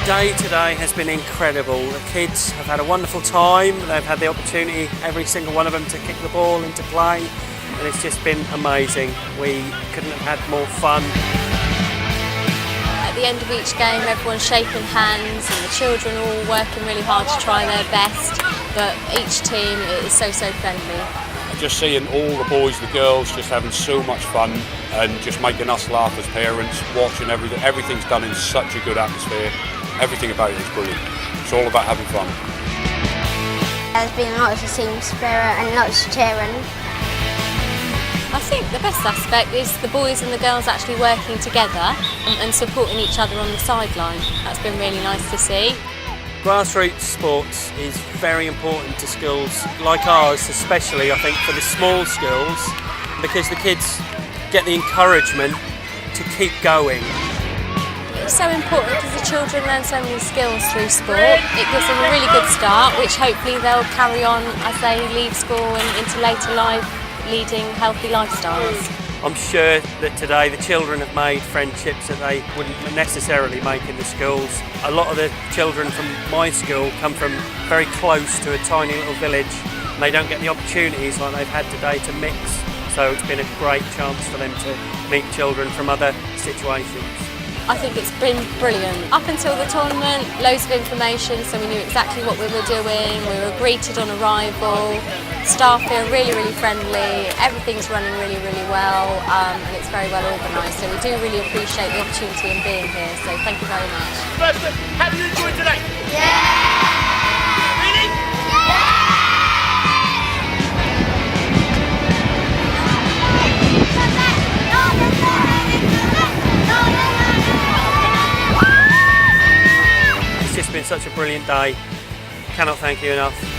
day today has been incredible. The kids have had a wonderful time. They've had the opportunity, every single one of them, to kick the ball and to play, and it's just been amazing. We couldn't have had more fun. At the end of each game, everyone's shaking hands and the children are all working really hard to try their best, but each team is so friendly. Just seeing all the boys, the girls, just having so much fun and just making us laugh as parents, watching everything. Everything's done in such a good atmosphere. Everything about it is brilliant. It's all about having fun. There's been lots of team spirit and lots of cheering. I think the best aspect is the boys and the girls actually working together and supporting each other on the sideline. That's been really nice to see. Grassroots sports is very important to schools like ours, especially I think for the small schools, because the kids get the encouragement to keep going. It's so important because the children learn so many skills through sport. It gives them a really good start, which hopefully they'll carry on as they leave school and into later life, leading healthy lifestyles. I'm sure that today the children have made friendships that they wouldn't necessarily make in the schools. A lot of the children from my school come from very close to a tiny little village, and they don't get the opportunities like they've had today to mix. So it's been a great chance for them to meet children from other situations. I think it's been brilliant. Up until the tournament, loads of information, so we knew exactly what we were doing. We were greeted on arrival. Staff here really friendly. Everything's running really well, and it's very well organised. So we do really appreciate the opportunity in being here. So thank you very much. First, have you enjoyed today? Yeah! Really? It's just been such a brilliant day. Cannot thank you enough.